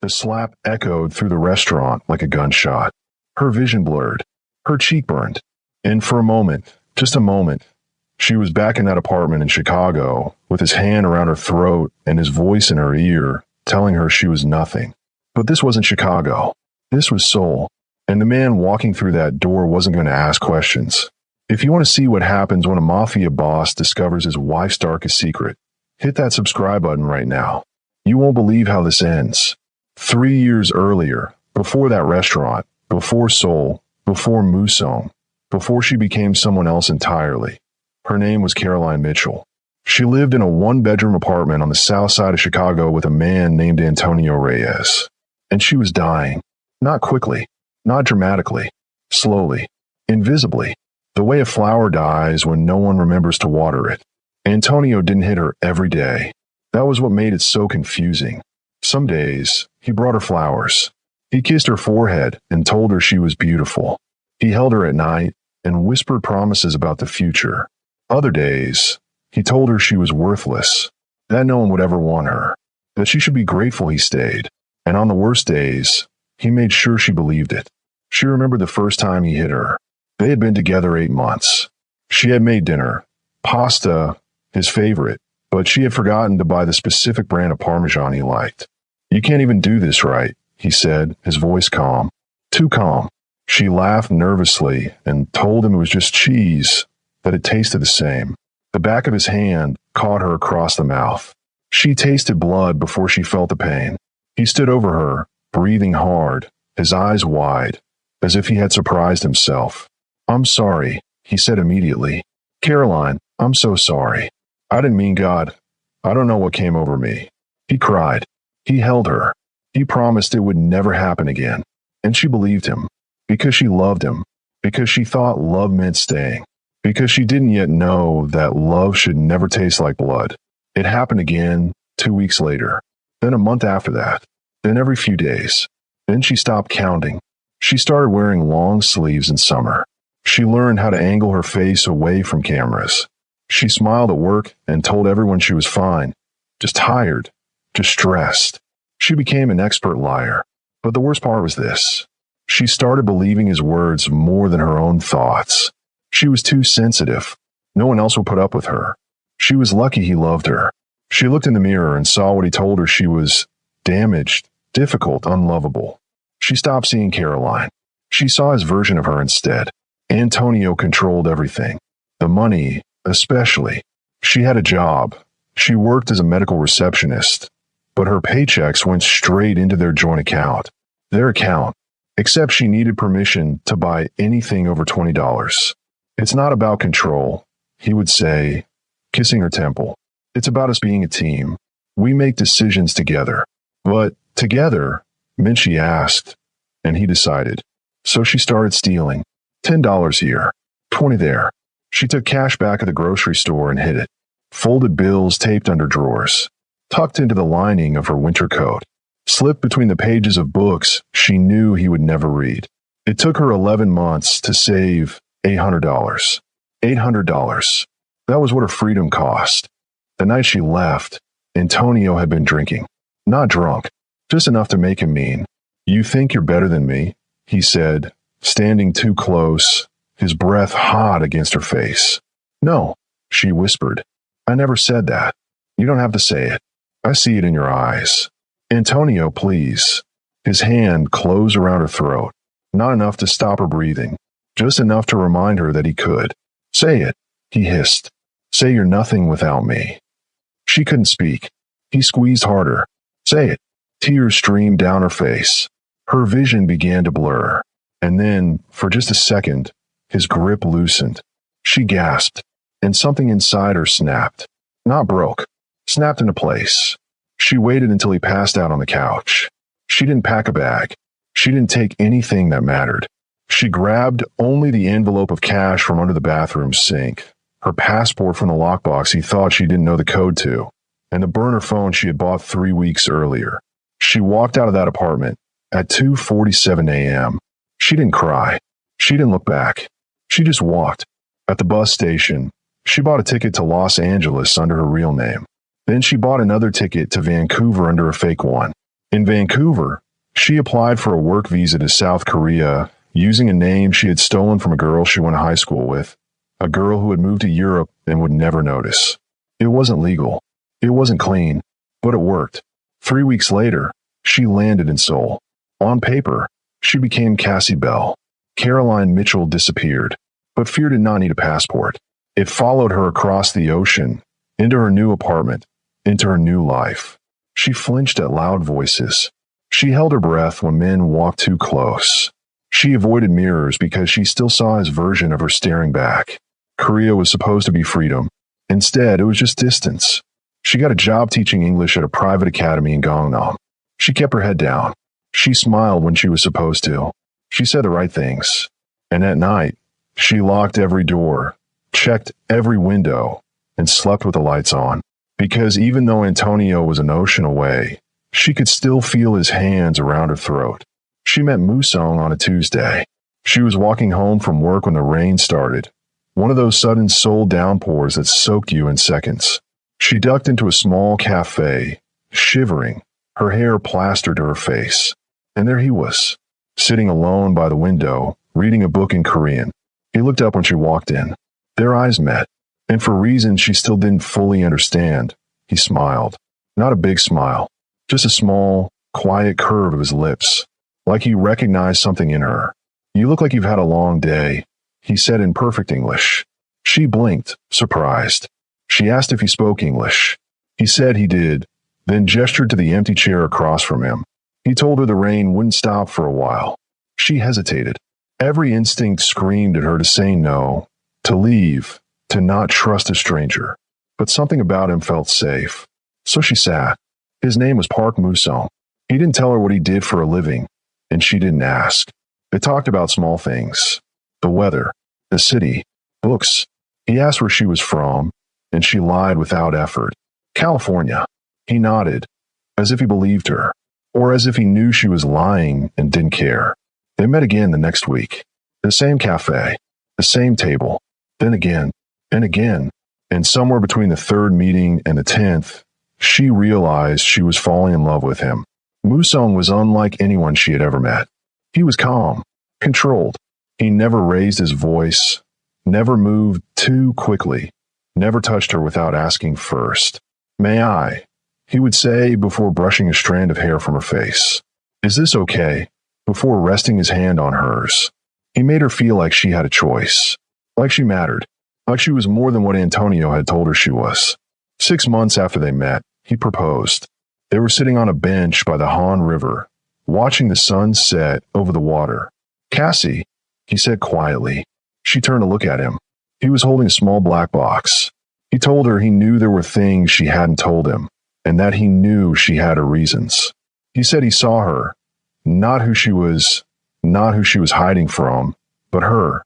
The slap echoed through the restaurant like a gunshot. Her vision blurred. Her cheek burned. And for a moment, just a moment, she was back in that apartment in Chicago, with his hand around her throat and his voice in her ear, telling her she was nothing. But this wasn't Chicago. This was Seoul. And the man walking through that door wasn't going to ask questions. If you want to see what happens when a mafia boss discovers his wife's darkest secret, hit that subscribe button right now. You won't believe how this ends. 3 years earlier, before that restaurant, before Seoul, before Musong, before she became someone else entirely, her name was Caroline Mitchell. She lived in a one-bedroom apartment on the south side of Chicago with a man named Antonio Reyes. And she was dying. Not quickly, not dramatically, slowly, invisibly, the way a flower dies when no one remembers to water it. Antonio didn't hit her every day. That was what made it so confusing. Some days, he brought her flowers. He kissed her forehead and told her she was beautiful. He held her at night and whispered promises about the future. Other days, he told her she was worthless, that no one would ever want her, that she should be grateful he stayed. And on the worst days, he made sure she believed it. She remembered the first time he hit her. They had been together 8 months. She had made dinner, pasta, his favorite, but she had forgotten to buy the specific brand of Parmesan he liked. "You can't even do this right," he said, his voice calm. Too calm. She laughed nervously and told him it was just cheese, that it tasted the same. The back of his hand caught her across the mouth. She tasted blood before she felt the pain. He stood over her, breathing hard, his eyes wide, as if he had surprised himself. "I'm sorry," he said immediately. "Caroline, I'm so sorry. I didn't mean God. I don't know what came over me." He cried. He held her. He promised it would never happen again. And she believed him. Because she loved him. Because she thought love meant staying. Because she didn't yet know that love should never taste like blood. It happened again 2 weeks later. Then a month after that. Then every few days. Then she stopped counting. She started wearing long sleeves in summer. She learned how to angle her face away from cameras. She smiled at work and told everyone she was fine. Just tired. Just stressed. She became an expert liar. But the worst part was this. She started believing his words more than her own thoughts. She was too sensitive. No one else would put up with her. She was lucky he loved her. She looked in the mirror and saw what he told her. She was damaged, difficult, unlovable. She stopped seeing Caroline. She saw his version of her instead. Antonio controlled everything. The money, especially. She had a job. She worked as a medical receptionist. But her paychecks went straight into their joint account. Their account. Except she needed permission to buy anything over $20. "It's not about control," he would say, kissing her temple. "It's about us being a team. We make decisions together." But together, meant she asked, and he decided. So she started stealing. $10 here, 20 there. She took cash back at the grocery store and hid it. Folded bills taped under drawers. Tucked into the lining of her winter coat. Slipped between the pages of books she knew he would never read. It took her 11 months to save $800. $800. That was what her freedom cost. The night she left, Antonio had been drinking. Not drunk, just enough to make him mean. "You think you're better than me?" he said, standing too close, his breath hot against her face. "No," she whispered. "I never said that. You don't have to say it. I see it in your eyes. Antonio, please." His hand closed around her throat, not enough to stop her breathing, just enough to remind her that he could. "Say it," he hissed. "Say you're nothing without me." She couldn't speak. He squeezed harder. "Say it." Tears streamed down her face. Her vision began to blur. And then, for just a second, his grip loosened. She gasped, and something inside her snapped. Not broke. Snapped into place. She waited until he passed out on the couch. She didn't pack a bag. She didn't take anything that mattered. She grabbed only the envelope of cash from under the bathroom sink, her passport from the lockbox he thought she didn't know the code to, and the burner phone she had bought 3 weeks earlier. She walked out of that apartment at 2:47 a.m. She didn't cry. She didn't look back. She just walked. At the bus station, she bought a ticket to Los Angeles under her real name. Then she bought another ticket to Vancouver under a fake one. In Vancouver, she applied for a work visa to South Korea using a name she had stolen from a girl she went to high school with, a girl who had moved to Europe and would never notice. It wasn't legal. It wasn't clean, but it worked. 3 weeks later, she landed in Seoul. On paper, she became Cassie Bell. Caroline Mitchell disappeared, but fear did not need a passport. It followed her across the ocean, into her new apartment, into her new life. She flinched at loud voices. She held her breath when men walked too close. She avoided mirrors because she still saw his version of her staring back. Korea was supposed to be freedom. Instead, it was just distance. She got a job teaching English at a private academy in Gangnam. She kept her head down. She smiled when she was supposed to. She said the right things. And at night, she locked every door, checked every window, and slept with the lights on. Because even though Antonio was an ocean away, she could still feel his hands around her throat. She met Musong on a Tuesday. She was walking home from work when the rain started, one of those sudden soul downpours that soaked you in seconds. She ducked into a small cafe, shivering, her hair plastered to her face. And there he was, sitting alone by the window, reading a book in Korean. He looked up when she walked in. Their eyes met, and for reasons she still didn't fully understand, he smiled. Not a big smile, just a small, quiet curve of his lips, like he recognized something in her. "You look like you've had a long day," he said in perfect English. She blinked, surprised. She asked if he spoke English. He said he did, then gestured to the empty chair across from him. He told her the rain wouldn't stop for a while. She hesitated. Every instinct screamed at her to say no, to leave, to not trust a stranger. But something about him felt safe. So she sat. His name was Park Musong. He didn't tell her what he did for a living, and she didn't ask. They talked about small things. The weather, the city, books. He asked where she was from, and she lied without effort. California. He nodded, as if he believed her, or as if he knew she was lying and didn't care. They met again the next week. The same cafe, the same table, then again, and again. And somewhere between the third meeting and the 10th, she realized she was falling in love with him. Musong was unlike anyone she had ever met. He was calm, controlled. He never raised his voice, never moved too quickly, never touched her without asking first. "May I?" he would say before brushing a strand of hair from her face. "Is this okay?" before resting his hand on hers. He made her feel like she had a choice, like she mattered, like she was more than what Antonio had told her she was. 6 months after they met, he proposed. They were sitting on a bench by the Han River, watching the sun set over the water. "Cassie," he said quietly. She turned to look at him. He was holding a small black box. He told her he knew there were things she hadn't told him, and that he knew she had her reasons. He said he saw her, not who she was hiding from, but her,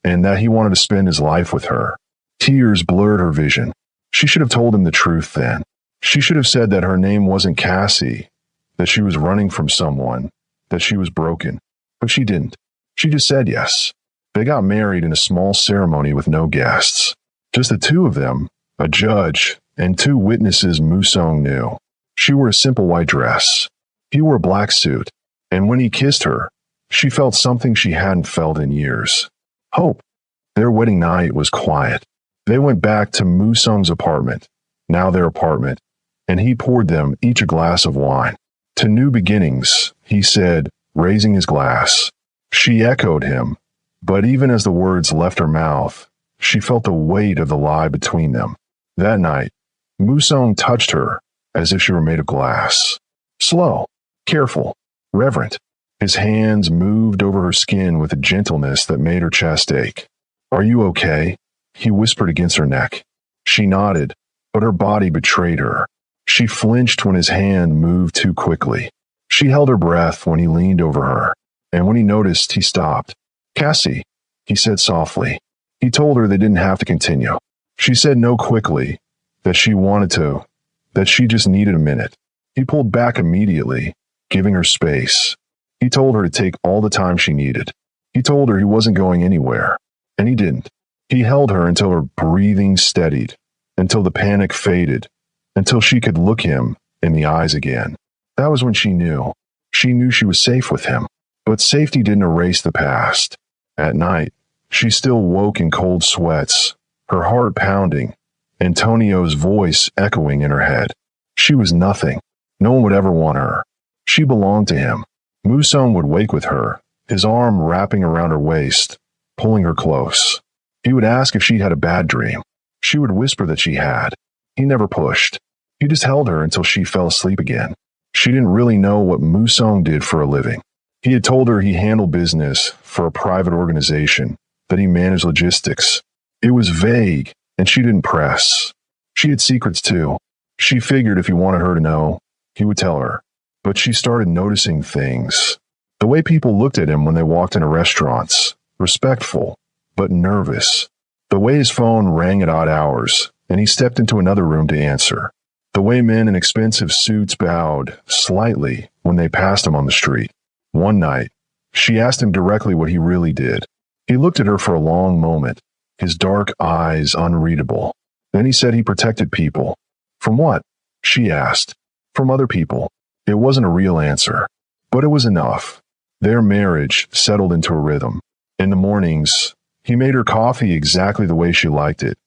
and that he wanted to spend his life with her. Tears blurred her vision. She should have told him the truth then. She should have said that her name wasn't Cassie, that she was running from someone, that she was broken. But she didn't. She just said yes. They got married in a small ceremony with no guests. Just the two of them, a judge, and 2 witnesses Musong knew. She wore a simple white dress. He wore a black suit, and when he kissed her, she felt something she hadn't felt in years. Hope. Their wedding night was quiet. They went back to Musong's apartment, now their apartment, and he poured them each a glass of wine. "To new beginnings," he said, raising his glass. She echoed him, but even as the words left her mouth, she felt the weight of the lie between them. That night, Musong touched her as if she were made of glass. Slow, careful, reverent. His hands moved over her skin with a gentleness that made her chest ache. "Are you okay?" he whispered against her neck. She nodded, but her body betrayed her. She flinched when his hand moved too quickly. She held her breath when he leaned over her, and when he noticed, he stopped. "Cassie," he said softly. He told her they didn't have to continue. She said no quickly, that she wanted to, that she just needed a minute. He pulled back immediately, giving her space. He told her to take all the time she needed. He told her he wasn't going anywhere, and he didn't. He held her until her breathing steadied, until the panic faded, until she could look him in the eyes again. That was when she knew. She knew she was safe with him. But safety didn't erase the past. At night, she still woke in cold sweats, her heart pounding, Antonio's voice echoing in her head. She was nothing. No one would ever want her. She belonged to him. Musong would wake with her, his arm wrapping around her waist, pulling her close. He would ask if she'd had a bad dream. She would whisper that she had. He never pushed. He just held her until she fell asleep again. She didn't really know what Musong did for a living. He had told her he handled business for a private organization, that he managed logistics. It was vague, and she didn't press. She had secrets too. She figured if he wanted her to know, he would tell her. But she started noticing things. The way people looked at him when they walked into restaurants, respectful, but nervous. The way his phone rang at odd hours, and he stepped into another room to answer. The way men in expensive suits bowed slightly when they passed him on the street. One night, she asked him directly what he really did. He looked at her for a long moment, his dark eyes unreadable. Then he said he protected people. From what? She asked. From other people. It wasn't a real answer, but it was enough. Their marriage settled into a rhythm. In the mornings, he made her coffee exactly the way she liked it.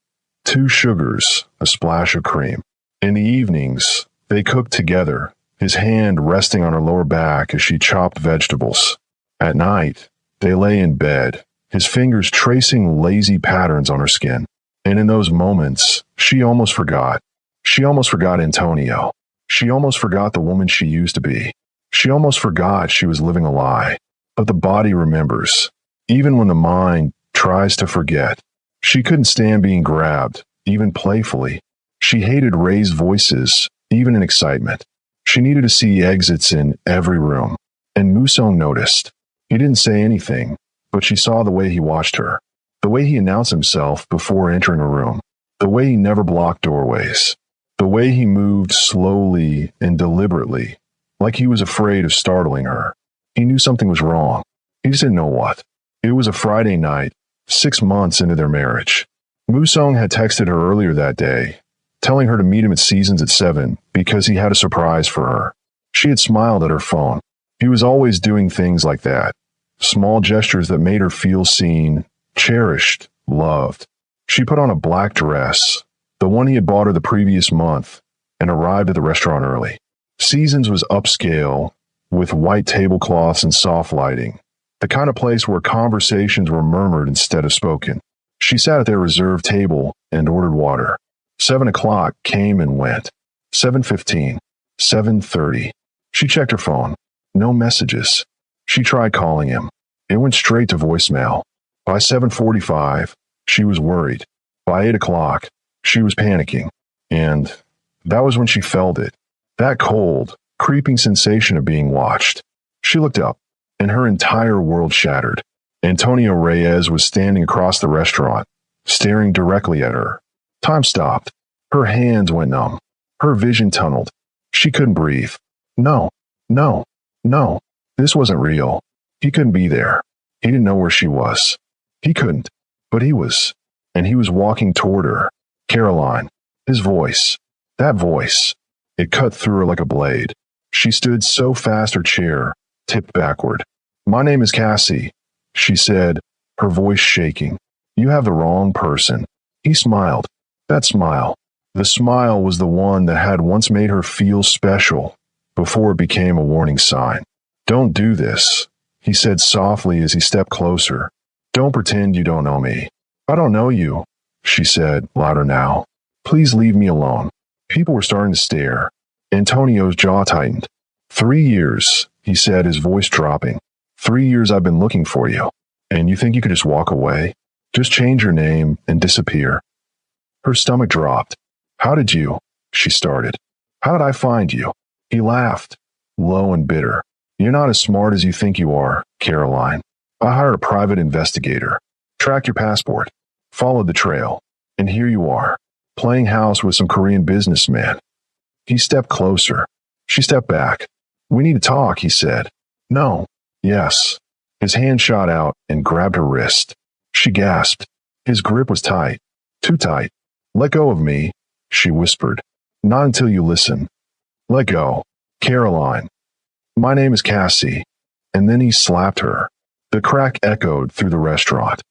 2 sugars, a splash of cream. In the evenings, they cooked together, his hand resting on her lower back as she chopped vegetables. At night, they lay in bed, his fingers tracing lazy patterns on her skin. And in those moments, she almost forgot. She almost forgot Antonio. She almost forgot the woman she used to be. She almost forgot she was living a lie. But the body remembers, even when the mind tries to forget. She couldn't stand being grabbed, even playfully. She hated raised voices, even in excitement. She needed to see exits in every room. And Musong noticed. He didn't say anything, but she saw the way he watched her, the way he announced himself before entering a room, the way he never blocked doorways, the way he moved slowly and deliberately, like he was afraid of startling her. He knew something was wrong. He just didn't know what. It was a Friday night, 6 months into their marriage. Musong had texted her earlier that day, telling her to meet him at Seasons at 7 because he had a surprise for her. She had smiled at her phone. He was always doing things like that, small gestures that made her feel seen, cherished, loved. She put on a black dress, the one he had bought her the previous month, and arrived at the restaurant early. Seasons was upscale, with white tablecloths and soft lighting, the kind of place where conversations were murmured instead of spoken. She sat at their reserved table and ordered water. 7 o'clock came and went. 7:15, 7:30. She checked her phone. No messages. She tried calling him. It went straight to voicemail. By 7:45, she was worried. By 8 o'clock, she was panicking. And that was when she felt it. That cold, creeping sensation of being watched. She looked up, and her entire world shattered. Antonio Reyes was standing across the restaurant, staring directly at her. Time stopped. Her hands went numb. Her vision tunneled. She couldn't breathe. No, no, no. This wasn't real. He couldn't be there. He didn't know where she was. He couldn't, but he was. And he was walking toward her. Caroline. His voice. That voice. It cut through her like a blade. She stood so fast her chair tipped backward. "My name is Cassie," she said, her voice shaking. "You have the wrong person." He smiled. That smile. The smile was the one that had once made her feel special, before it became a warning sign. "Don't do this," he said softly as he stepped closer. "Don't pretend you don't know me." "I don't know you," she said, louder now. "Please leave me alone." People were starting to stare. Antonio's jaw tightened. 3 years, he said, his voice dropping. 3 years I've been looking for you. And you think you could just walk away? Just change your name and disappear? Her stomach dropped. "How did you?" she started. "How did I find you?" He laughed, low and bitter. "You're not as smart as you think you are, Caroline. I hired a private investigator, tracked your passport, followed the trail, and here you are, playing house with some Korean businessman." He stepped closer. She stepped back. "We need to talk," he said. "No." "Yes." His hand shot out and grabbed her wrist. She gasped. His grip was tight. Too tight. "Let go of me," she whispered. "Not until you listen." "Let go." Caroline. My name is Cassie. And then he slapped her. The crack echoed through the restaurant.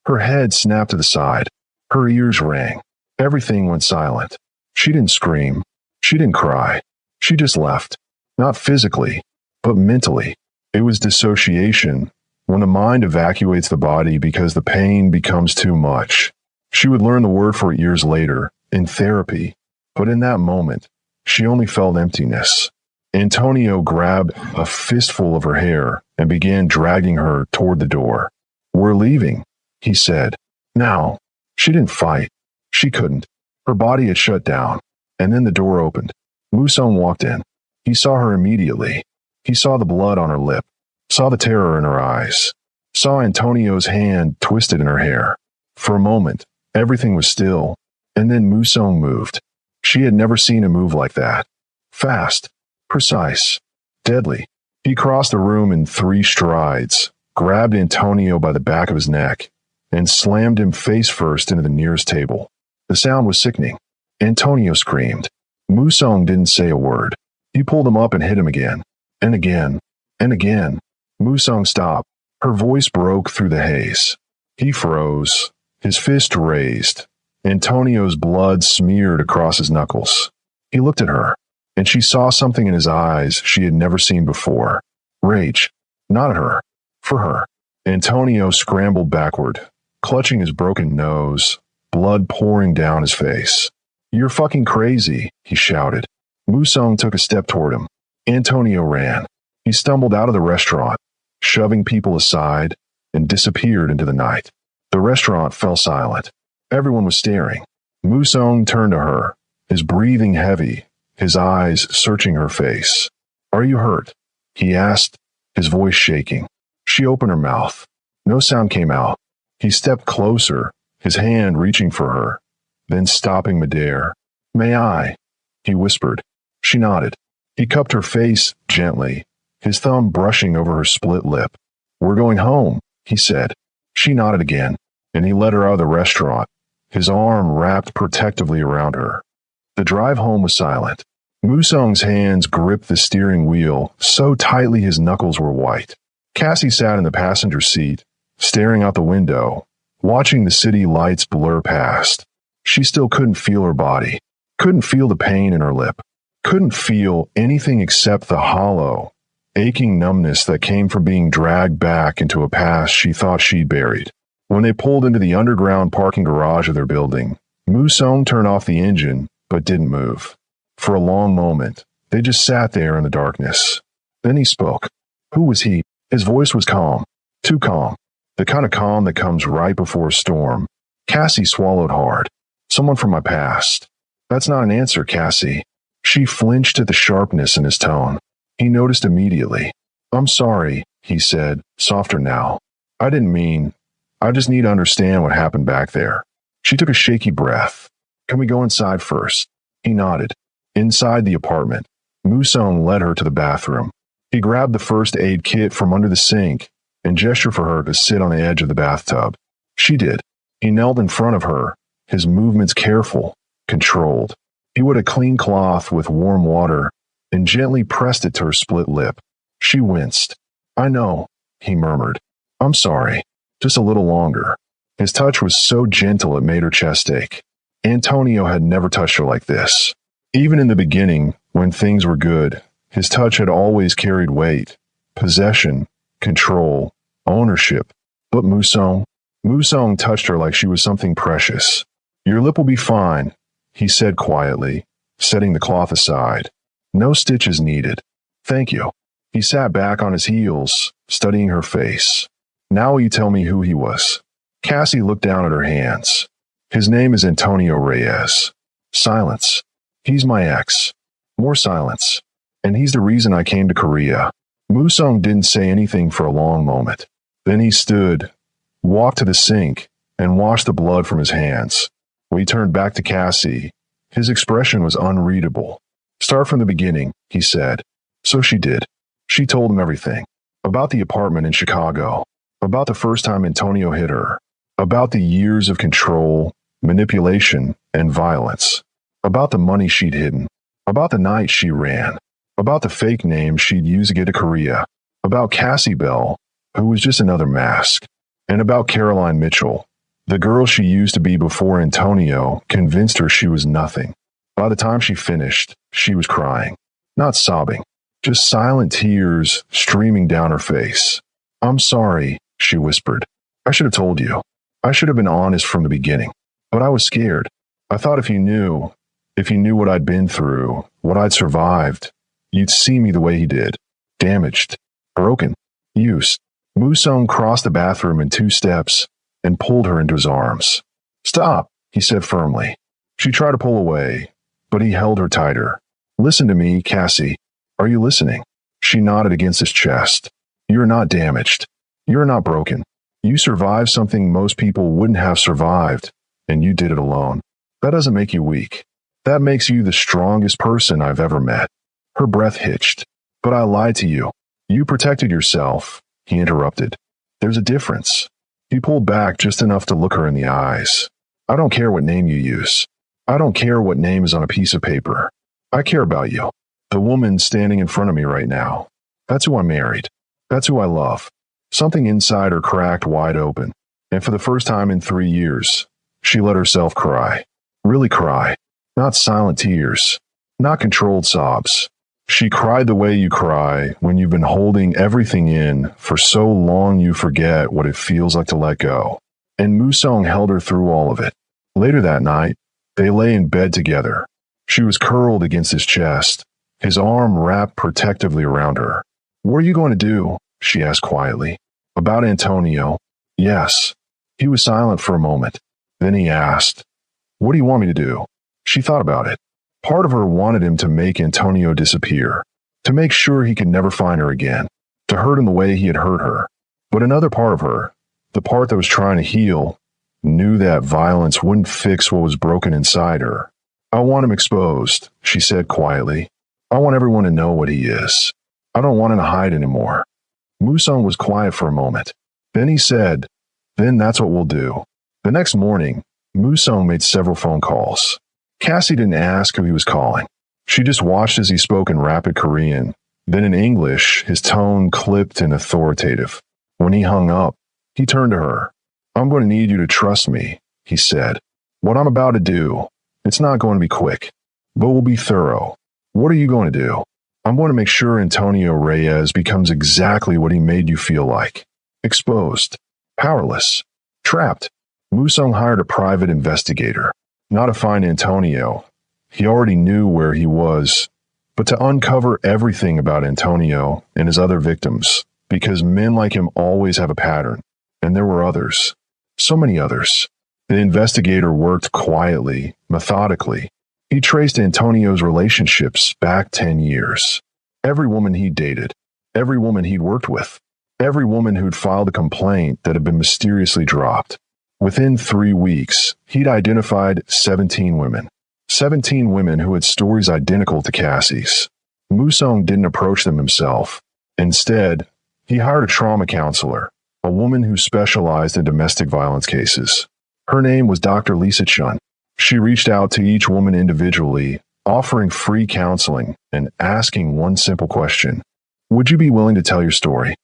Her head snapped to the side. Her ears rang. Everything went silent. She didn't scream. She didn't cry. She just left. Not physically, but mentally. It was dissociation, when the mind evacuates the body because the pain becomes too much. She would learn the word for it years later, in therapy. But in that moment, she only felt emptiness. Antonio grabbed a fistful of her hair and began dragging her toward the door. We're leaving, he said. Now. She didn't fight. She couldn't. Her body had shut down. And then the door opened. Musong walked in. He saw her immediately. He saw the blood on her lip, saw the terror in her eyes, saw Antonio's hand twisted in her hair. For a moment, everything was still, and then Musong moved. She had never seen him move like that. Fast, precise, deadly. He crossed the room in 3 strides, grabbed Antonio by the back of his neck, and slammed him face first into the nearest table. The sound was sickening. Antonio screamed. Musong didn't say a word. He pulled him up and hit him again, and again, and again. Musong stopped. Her voice broke through the haze. He froze, his fist raised. Antonio's blood smeared across his knuckles. He looked at her, and she saw something in his eyes she had never seen before. Rage. Not at her. For her. Antonio scrambled backward, clutching his broken nose, blood pouring down his face. You're fucking crazy, he shouted. Musong took a step toward him. Antonio ran. He stumbled out of the restaurant, shoving people aside, and disappeared into the night. The restaurant fell silent. Everyone was staring. Musong turned to her, his breathing heavy, his eyes searching her face. Are you hurt? He asked, his voice shaking. She opened her mouth. No sound came out. He stepped closer, his hand reaching for her, then stopping midair. May I? He whispered. She nodded. He cupped her face gently, his thumb brushing over her split lip. We're going home, he said. She nodded again, and he led her out of the restaurant, his arm wrapped protectively around her. The drive home was silent. Musong's hands gripped the steering wheel so tightly his knuckles were white. Cassie sat in the passenger seat, staring out the window, watching the city lights blur past. She still couldn't feel her body, couldn't feel the pain in her lip, couldn't feel anything except the hollow, aching numbness that came from being dragged back into a past she thought she'd buried. When they pulled into the underground parking garage of their building, Musong turned off the engine but didn't move. For a long moment, they just sat there in the darkness. Then he spoke. Who was he? His voice was calm, too calm, the kind of calm that comes right before a storm. Cassie swallowed hard. Someone from my past. That's not an answer, Cassie. She flinched at the sharpness in his tone. He noticed immediately. I'm sorry, he said, softer now. I didn't mean. I just need to understand what happened back there. She took a shaky breath. Can we go inside first? He nodded. Inside the apartment, Musong led her to the bathroom. He grabbed the first aid kit from under the sink and gestured for her to sit on the edge of the bathtub. She did. He knelt in front of her, his movements careful, controlled. He wet a clean cloth with warm water and gently pressed it to her split lip. She winced. I know, he murmured. I'm sorry. Just a little longer. His touch was so gentle it made her chest ache. Antonio had never touched her like this. Even in the beginning, when things were good, his touch had always carried weight, possession, control, ownership. But Musong touched her like she was something precious. Your lip will be fine, he said quietly, setting the cloth aside. No stitches needed. Thank you. He sat back on his heels, studying her face. Now will you tell me who he was? Cassie looked down at her hands. His name is Antonio Reyes. Silence. He's my ex. More silence. And he's the reason I came to Korea. Musong didn't say anything for a long moment. Then he stood, walked to the sink, and washed the blood from his hands. When he turned back to Cassie, his expression was unreadable. Start from the beginning, he said. So she did. She told him everything. About the apartment in Chicago. About the first time Antonio hit her. About the years of control, manipulation, and violence. About the money she'd hidden. About the night she ran. about the fake name she'd used to get to Korea, about Cassie Bell, who was just another mask, and about Caroline Mitchell, the girl she used to be before Antonio convinced her she was nothing. By the time she finished, she was crying, not sobbing, just silent tears streaming down her face. "I'm sorry," she whispered. "I should have told you. I should have been honest from the beginning. But I was scared. I thought if you knew what I'd been through, what I'd survived, you'd see me the way he did. Damaged. Broken. Used." Musong crossed the bathroom in 2 steps and pulled her into his arms. "Stop," he said firmly. She tried to pull away, but he held her tighter. "Listen to me, Cassie. Are you listening?" She nodded against his chest. "You're not damaged. You're not broken. You survived something most people wouldn't have survived, and you did it alone. That doesn't make you weak. That makes you the strongest person I've ever met." Her breath hitched. "But I lied to you. You protected yourself," he interrupted. "There's a difference." He pulled back just enough to look her in the eyes. "I don't care what name you use. I don't care what name is on a piece of paper. I care about you. The woman standing in front of me right now. That's who I married. That's who I love." Something inside her cracked wide open, and for the first time in 3 years, she let herself cry. Really cry. Not silent tears. Not controlled sobs. She cried the way you cry when you've been holding everything in for so long you forget what it feels like to let go. And Musong held her through all of it. Later that night, they lay in bed together. She was curled against his chest, his arm wrapped protectively around her. "What are you going to do?" she asked quietly. "About Antonio?" "Yes." He was silent for a moment. Then he asked, "What do you want me to do?" She thought about it. Part of her wanted him to make Antonio disappear, to make sure he could never find her again, to hurt him the way he had hurt her. But another part of her, the part that was trying to heal, knew that violence wouldn't fix what was broken inside her. "I want him exposed," she said quietly. "I want everyone to know what he is. I don't want him to hide anymore." Musong was quiet for a moment. Then he said, "Then that's what we'll do." The next morning, Musong made several phone calls. Cassie didn't ask who he was calling. She just watched as he spoke in rapid Korean. Then in English, his tone clipped and authoritative. When he hung up, he turned to her. "I'm going to need you to trust me," he said. "What I'm about to do, it's not going to be quick, but we'll be thorough. What are you going to do? I'm going to make sure Antonio Reyes becomes exactly what he made you feel like. Exposed. Powerless. Trapped." Musong hired a private investigator. Not to find Antonio. He already knew where he was. But to uncover everything about Antonio and his other victims, because men like him always have a pattern. And there were others. So many others. The investigator worked quietly, methodically. He traced Antonio's relationships back 10 years. Every woman he'd dated. Every woman he'd worked with. Every woman who'd filed a complaint that had been mysteriously dropped. Within 3 weeks, he'd identified 17 women. 17 women who had stories identical to Cassie's. Musong didn't approach them himself. Instead, he hired a trauma counselor, a woman who specialized in domestic violence cases. Her name was Dr. Lisa Chun. She reached out to each woman individually, offering free counseling and asking one simple question. "Would you be willing to tell your story?"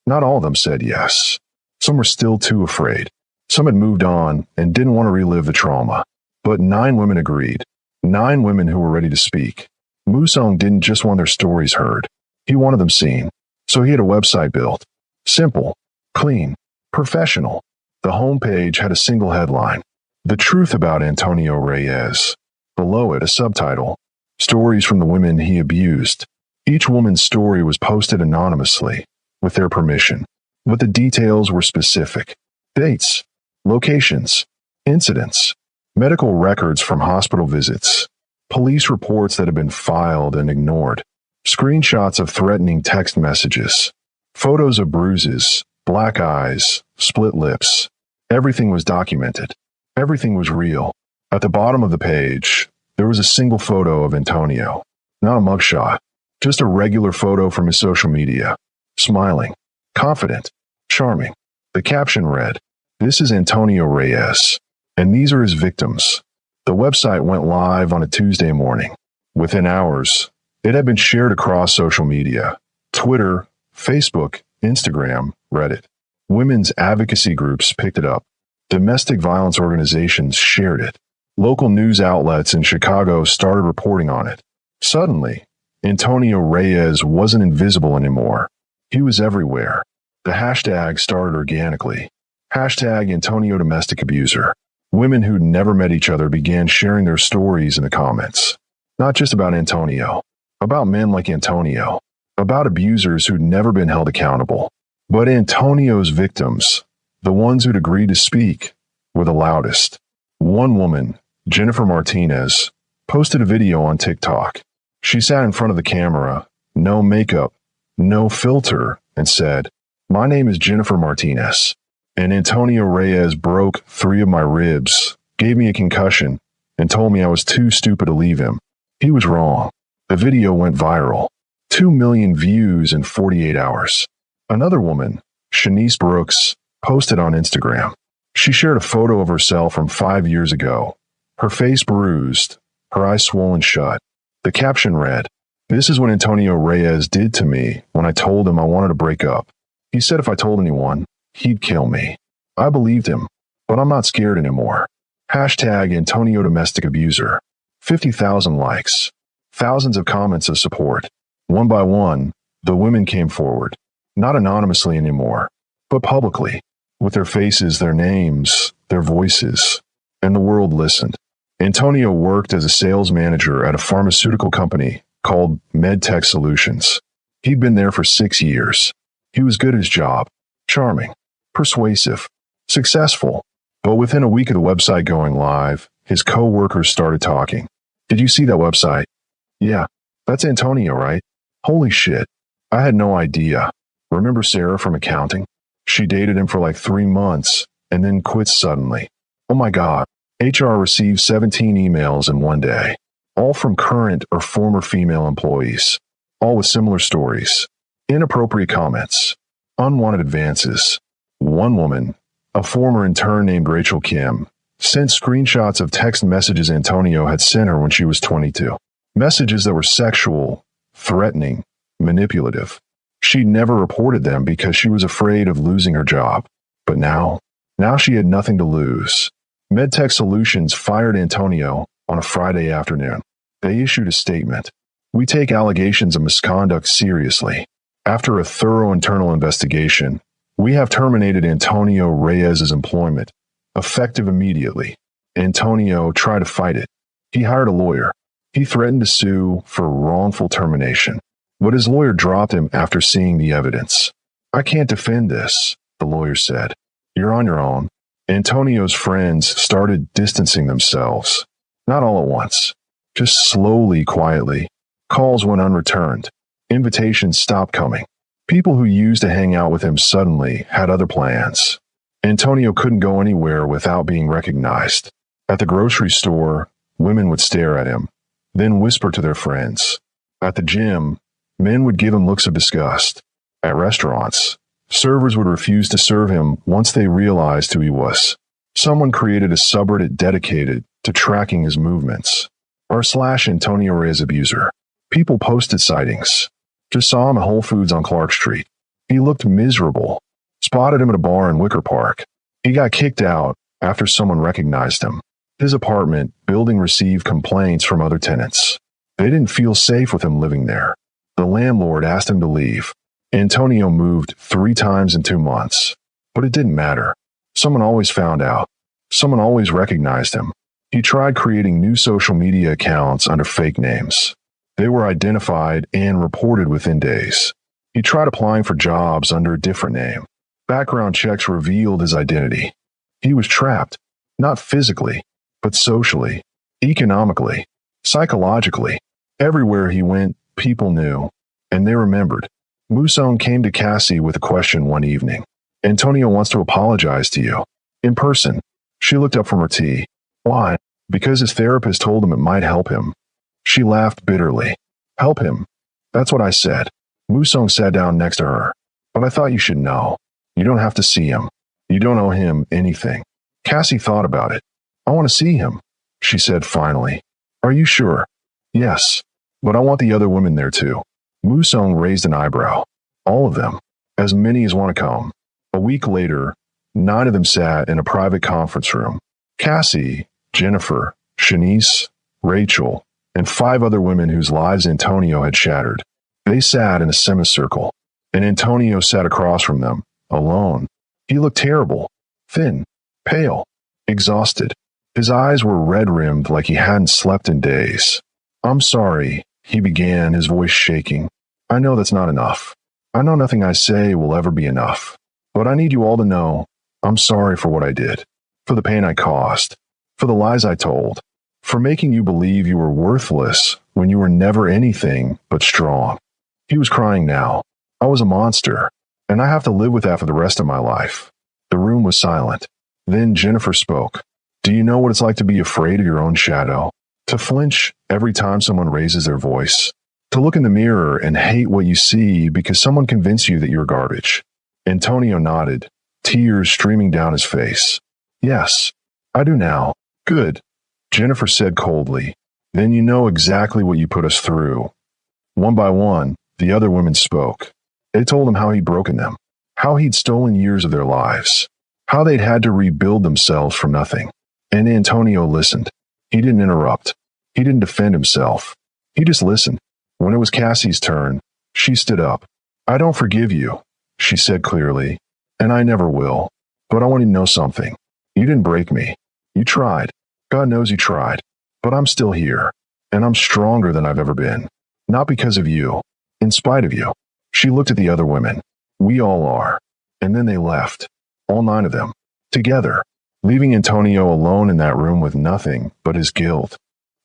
Not all of them said yes. Some were still too afraid. Some had moved on and didn't want to relive the trauma. But 9 women agreed. 9 women who were ready to speak. Musong didn't just want their stories heard. He wanted them seen. So he had a website built. Simple, clean, professional. The homepage had a single headline. "The truth about Antonio Reyes." Below it, a subtitle. "Stories from the women he abused." Each woman's story was posted anonymously, with their permission. But the details were specific. Dates. Locations, incidents, medical records from hospital visits, police reports that had been filed and ignored, screenshots of threatening text messages, photos of bruises, black eyes, split lips. Everything was documented. Everything was real. At the bottom of the page, there was a single photo of Antonio. Not a mugshot, just a regular photo from his social media. Smiling, confident, charming. The caption read, "This is Antonio Reyes, and these are his victims." The website went live on a Tuesday morning. Within hours, It had been shared across social media: Twitter, Facebook, Instagram, Reddit. Women's advocacy groups picked it up. Domestic violence organizations shared it. Local news outlets in Chicago started reporting on it. Suddenly, Antonio Reyes wasn't invisible anymore. He was everywhere. The hashtag started organically. Hashtag Antonio Domestic Abuser. Women who'd never met each other began sharing their stories in the comments. Not just about Antonio, about men like Antonio, about abusers who'd never been held accountable. But Antonio's victims, the ones who'd agreed to speak, were the loudest. One woman, Jennifer Martinez, posted a video on TikTok. She sat in front of the camera, no makeup, no filter, and said, "My name is Jennifer Martinez, and Antonio Reyes broke 3 of my ribs, gave me a concussion, and told me I was too stupid to leave him. He was wrong." The video went viral. 2 million views in 48 hours. Another woman, Shanice Brooks, posted on Instagram. She shared a photo of herself from 5 years ago. Her face bruised, her eyes swollen shut. The caption read, "This is what Antonio Reyes did to me when I told him I wanted to break up. He said if I told anyone, he'd kill me. I believed him, but I'm not scared anymore." Hashtag Antonio Domestic Abuser. 50,000 likes. Thousands of comments of support. One by one, the women came forward. Not anonymously anymore, but publicly, with their faces, their names, their voices. And the world listened. Antonio worked as a sales manager at a pharmaceutical company called MedTech Solutions. He'd been there for 6 years. He was good at his job, charming, persuasive, successful. But within a week of the website going live, his co-workers started talking. "Did you see that website? Yeah, that's Antonio, right? Holy shit. I had no idea. Remember Sarah from accounting? She dated him for like 3 months and then quit suddenly. Oh my God. HR received 17 emails in one day, all from current or former female employees, all with similar stories, inappropriate comments, unwanted advances. One woman, a former intern named Rachel Kim, sent screenshots of text messages Antonio had sent her when she was 22. Messages that were sexual, threatening, manipulative. She never reported them because she was afraid of losing her job. But now she had nothing to lose. MedTech Solutions fired Antonio on a Friday afternoon. They issued a statement. "We take allegations of misconduct seriously. After a thorough internal investigation, we have terminated Antonio Reyes' employment, effective immediately." Antonio tried to fight it. He hired a lawyer. He threatened to sue for wrongful termination, but his lawyer dropped him after seeing the evidence. "I can't defend this," the lawyer said. "You're on your own." Antonio's friends started distancing themselves. Not all at once, just slowly, quietly. Calls went unreturned. Invitations stopped coming. People who used to hang out with him suddenly had other plans. Antonio couldn't go anywhere without being recognized. At the grocery store, women would stare at him, then whisper to their friends. At the gym, men would give him looks of disgust. At restaurants, servers would refuse to serve him once they realized who he was. Someone created a subreddit dedicated to tracking his movements. /Antonio Reyes Abuser. People posted sightings. Just saw him at Whole Foods on Clark Street. He looked miserable. Spotted him at a bar in Wicker Park. He got kicked out after someone recognized him. His apartment building received complaints from other tenants. They didn't feel safe with him living there. The landlord asked him to leave. Antonio moved 3 times in 2 months. But it didn't matter. Someone always found out. Someone always recognized him. He tried creating new social media accounts under fake names. They were identified and reported within days. He tried applying for jobs under a different name. Background checks revealed his identity. He was trapped, not physically, but socially, economically, psychologically. Everywhere he went, people knew, and they remembered. Musone came to Cassie with a question one evening. "Antonio wants to apologize to you. In person." She looked up from her tea. "Why?" "Because his therapist told him it might help him." She laughed bitterly. "Help him? That's what I said." Musone sat down next to her. "But I thought you should know. You don't have to see him. You don't owe him anything." Cassie thought about it. "I want to see him," she said finally. "Are you sure?" "Yes." But I want the other women there too. Musong raised an eyebrow. All of them. As many as want to come. A week later, 9 of them sat in a private conference room. Cassie, Jennifer, Shanice, Rachel, and 5 other women whose lives Antonio had shattered. They sat in a semicircle, and Antonio sat across from them, alone. He looked terrible, thin, pale, exhausted. His eyes were red-rimmed like he hadn't slept in days. "I'm sorry," he began, his voice shaking. "I know that's not enough. I know nothing I say will ever be enough. But I need you all to know I'm sorry for what I did, for the pain I caused, for the lies I told, for making you believe you were worthless when you were never anything but strong." He was crying now. I was a monster, and I have to live with that for the rest of my life. The room was silent. Then Jennifer spoke. "Do you know what it's like to be afraid of your own shadow? To flinch every time someone raises their voice? To look in the mirror and hate what you see because someone convinced you that you're garbage?" Antonio nodded, tears streaming down his face. "Yes, I do now." "Good," Jennifer said coldly. "Then you know exactly what you put us through." One by one, the other women spoke. They told him how he'd broken them, how he'd stolen years of their lives, how they'd had to rebuild themselves from nothing. And Antonio listened. He didn't interrupt. He didn't defend himself. He just listened. When it was Cassie's turn, she stood up. "I don't forgive you," she said clearly, "and I never will. But I want you to know something. You didn't break me. You tried. God knows you tried. But I'm still here, and I'm stronger than I've ever been. Not because of you. In spite of you." She looked at the other women. "We all are." And then they left. All 9 of them. Together. Leaving Antonio alone in that room with nothing but his guilt.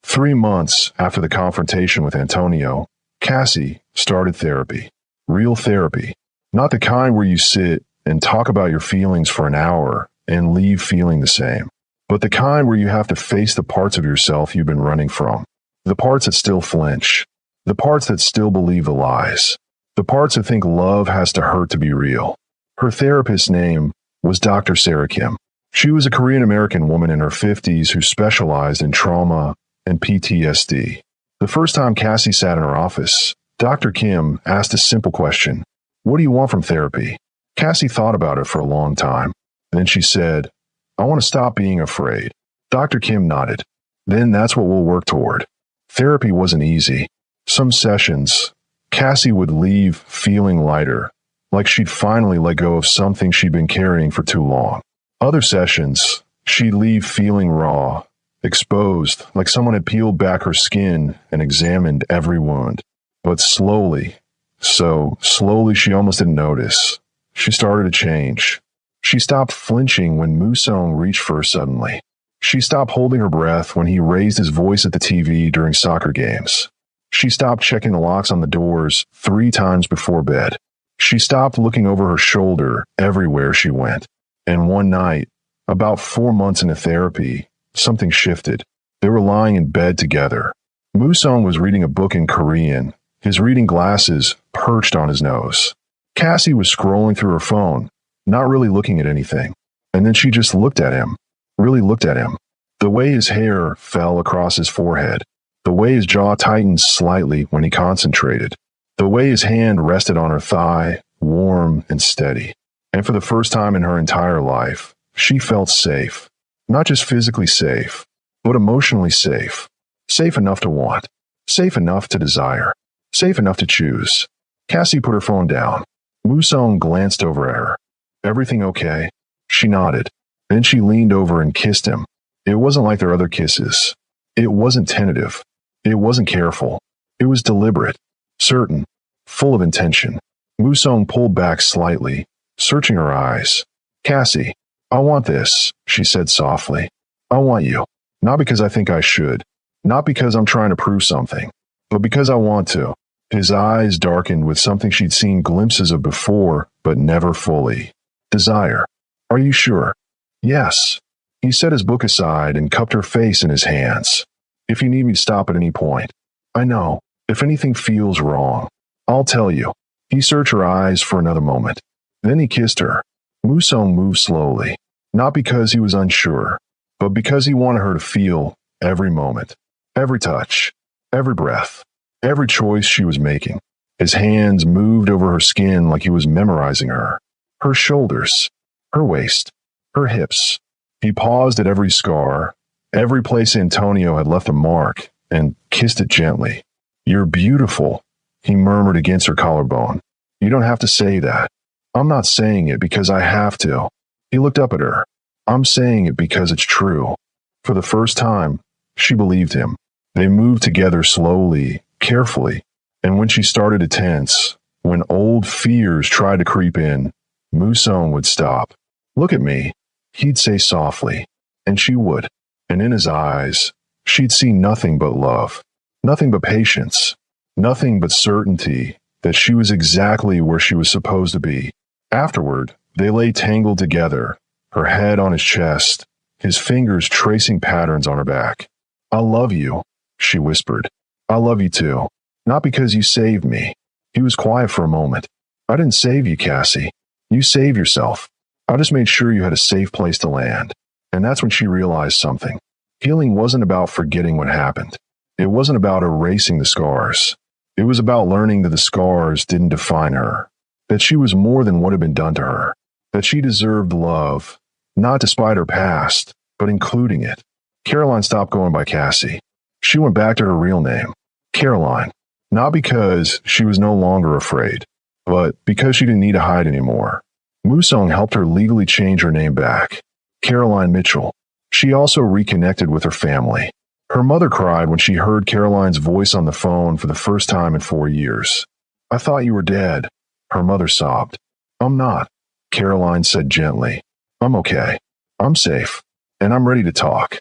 3 months after the confrontation with Antonio, Cassie started therapy. Real therapy. Not the kind where you sit and talk about your feelings for an hour and leave feeling the same, but the kind where you have to face the parts of yourself you've been running from. The parts that still flinch. The parts that still believe the lies. The parts that think love has to hurt to be real. Her therapist's name was Dr. Sarah Kim. She was a Korean-American woman in her 50s who specialized in trauma and PTSD. The first time Cassie sat in her office, Dr. Kim asked a simple question. "What do you want from therapy?" Cassie thought about it for a long time. Then she said, "I want to stop being afraid." Dr. Kim nodded. "Then that's what we'll work toward." Therapy wasn't easy. Some sessions, Cassie would leave feeling lighter, like she'd finally let go of something she'd been carrying for too long. Other sessions, she'd leave feeling raw, exposed, like someone had peeled back her skin and examined every wound. But slowly, so slowly she almost didn't notice, she started to change. She stopped flinching when Musong reached for her suddenly. She stopped holding her breath when he raised his voice at the TV during soccer games. She stopped checking the locks on the doors 3 times before bed. She stopped looking over her shoulder everywhere she went. And one night, about 4 months into therapy, something shifted. They were lying in bed together. Musong was reading a book in Korean, his reading glasses perched on his nose. Cassie was scrolling through her phone, not really looking at anything. And then she just looked at him, really looked at him. The way his hair fell across his forehead, the way his jaw tightened slightly when he concentrated, the way his hand rested on her thigh, warm and steady. And for the first time in her entire life, she felt safe. Not just physically safe, but emotionally safe. Safe enough to want. Safe enough to desire. Safe enough to choose. Cassie put her phone down. Musong glanced over at her. "Everything okay?" She nodded. Then she leaned over and kissed him. It wasn't like their other kisses. It wasn't tentative. It wasn't careful. It was deliberate, certain, full of intention. Musong pulled back slightly, searching her eyes. "Cassie, I want this," she said softly. "I want you. Not because I think I should. Not because I'm trying to prove something. But because I want to." His eyes darkened with something she'd seen glimpses of before, but never fully. Desire. "Are you sure?" "Yes." He set his book aside and cupped her face in his hands. "If you need me to stop at any point. I know. If anything feels wrong, I'll tell you." He searched her eyes for another moment. Then he kissed her. Musong moved slowly, not because he was unsure, but because he wanted her to feel every moment, every touch, every breath. every choice she was making. His hands moved over her skin like he was memorizing her. Her shoulders, her waist, her hips. He paused at every scar, every place Antonio had left a mark, and kissed it gently. "You're beautiful," he murmured against her collarbone. "You don't have to say that." "I'm not saying it because I have to." He looked up at her. "I'm saying it because it's true." For the first time, she believed him. They moved together slowly, carefully, and when she started to tense, when old fears tried to creep in, Musong would stop. "Look at me," he'd say softly, and she would, and in his eyes, she'd see nothing but love, nothing but patience, nothing but certainty that she was exactly where she was supposed to be. Afterward, they lay tangled together, her head on his chest, his fingers tracing patterns on her back. "I love you," she whispered. "I love you too. Not because you saved me." He was quiet for a moment. "I didn't save you, Cassie. You saved yourself. I just made sure you had a safe place to land." And that's when she realized something. Healing wasn't about forgetting what happened. It wasn't about erasing the scars. It was about learning that the scars didn't define her, that she was more than what had been done to her, that she deserved love, not despite her past, but including it. Caroline stopped going by Cassie. She went back to her real name, Caroline, not because she was no longer afraid, but because she didn't need to hide anymore. Musong helped her legally change her name back, Caroline Mitchell. She also reconnected with her family. Her mother cried when she heard Caroline's voice on the phone for the first time in 4 years. "I thought you were dead," her mother sobbed. "I'm not," Caroline said gently. "I'm okay. I'm safe. And I'm ready to talk."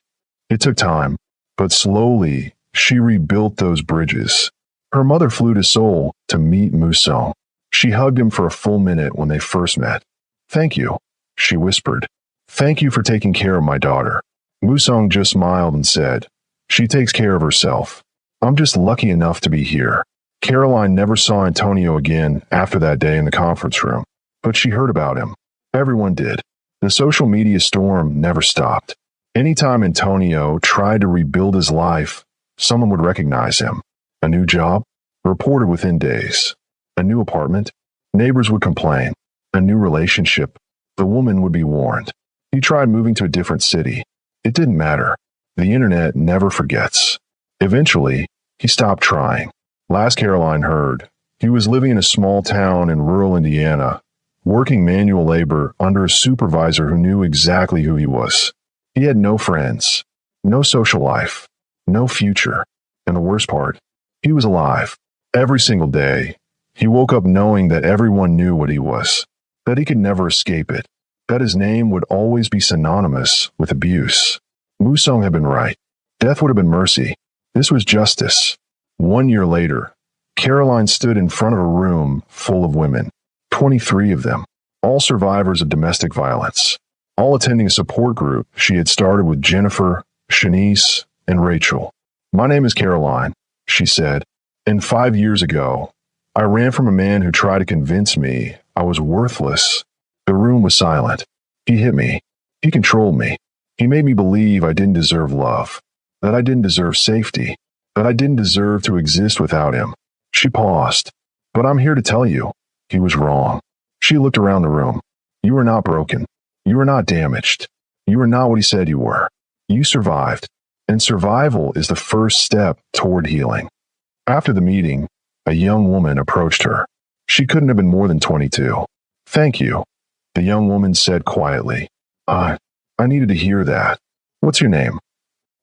It took time, but slowly she rebuilt those bridges. Her mother flew to Seoul to meet Musong. She hugged him for a full minute when they first met. "Thank you," she whispered. "Thank you for taking care of my daughter." Musong just smiled and said, "She takes care of herself. I'm just lucky enough to be here." Caroline never saw Antonio again after that day in the conference room, but she heard about him. Everyone did. The social media storm never stopped. Anytime Antonio tried to rebuild his life, someone would recognize him. A new job? Reported within days. A new apartment? Neighbors would complain. A new relationship? The woman would be warned. He tried moving to a different city. It didn't matter. The internet never forgets. Eventually, he stopped trying. Last Caroline heard, he was living in a small town in rural Indiana, working manual labor under a supervisor who knew exactly who he was. He had no friends, no social life, no future. And the worst part, he was alive. Every single day, he woke up knowing that everyone knew what he was, that he could never escape it, that his name would always be synonymous with abuse. Musong had been right. Death would have been mercy. This was justice. 1 year later, Caroline stood in front of a room full of women, 23 of them, all survivors of domestic violence, all attending a support group she had started with Jennifer, Shanice, and Rachel. "My name is Caroline," she said, "and 5 years ago, I ran from a man who tried to convince me I was worthless." The room was silent. "He hit me. He controlled me. He made me believe I didn't deserve love, that I didn't deserve safety, that I didn't deserve to exist without him." She paused. "But I'm here to tell you, he was wrong." She looked around the room. "You are not broken. You are not damaged. You are not what he said you were. You survived, and survival is the first step toward healing." After the meeting, a young woman approached her. She couldn't have been more than 22. "Thank you," the young woman said quietly. I needed to hear that. What's your name?"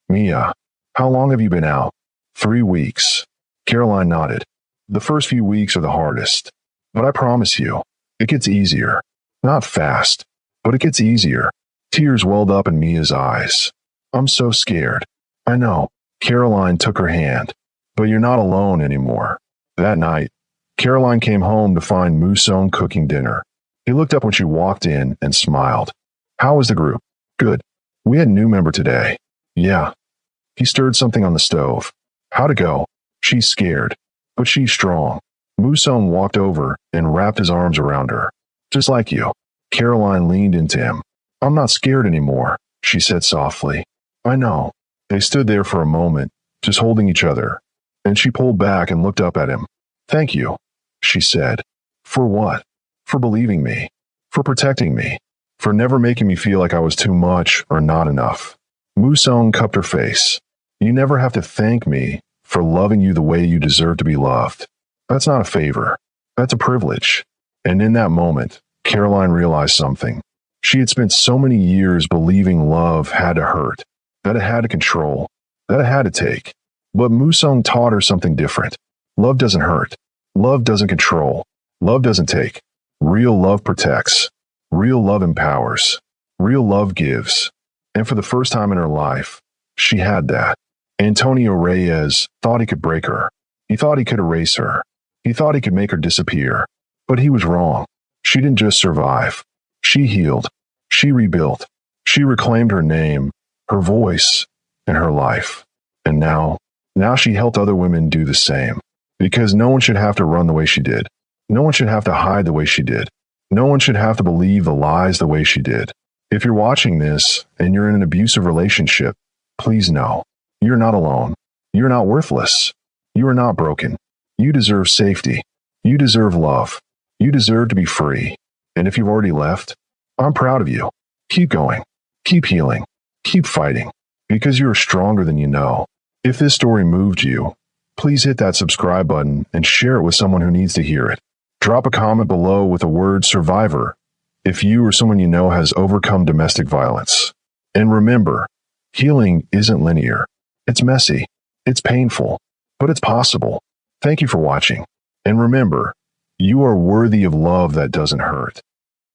"Mia." "How long have you been out?" 3 weeks. Caroline nodded. "The first few weeks are the hardest. But I promise you, it gets easier. Not fast, but it gets easier." Tears welled up in Mia's eyes. "I'm so scared." "I know." Caroline took her hand. "But you're not alone anymore." That night, Caroline came home to find Musong cooking dinner. He looked up when she walked in and smiled. "How was the group?" "Good. We had a new member today." "Yeah." He stirred something on the stove. "How'd it go?" "She's scared, but she's strong." Musong walked over and wrapped his arms around her. "Just like you." Caroline leaned into him. "I'm not scared anymore," she said softly. "I know." They stood there for a moment, just holding each other. and she pulled back and looked up at him. Thank you, she said. For what? For believing me. For protecting me. For never making me feel like I was too much or not enough. Musong cupped her face. You never have to thank me for loving you the way you deserve to be loved. That's not a favor. That's a privilege. And in that moment, Caroline realized something. She had spent so many years believing love had to hurt, that it had to control, that it had to take. But Musong taught her something different. Love doesn't hurt. Love doesn't control. Love doesn't take. Real love protects. Real love empowers. Real love gives. And for the first time in her life, she had that. Antonio Reyes thought he could break her. He thought he could erase her. He thought he could make her disappear. But he was wrong. She didn't just survive. She healed. She rebuilt. She reclaimed her name, her voice, and her life. And now she helped other women do the same. Because no one should have to run the way she did. No one should have to hide the way she did. No one should have to believe the lies the way she did. If you're watching this and you're in an abusive relationship, please know you're not alone. You're not worthless. You are not broken. You deserve safety. You deserve love. You deserve to be free. And if you've already left, I'm proud of you. Keep going. Keep healing. Keep fighting. Because you are stronger than you know. If this story moved you, please hit that subscribe button and share it with someone who needs to hear it. Drop a comment below with the word survivor if you or someone you know has overcome domestic violence. And remember, healing isn't linear. It's messy. It's painful. But it's possible. Thank you for watching. And remember, you are worthy of love that doesn't hurt.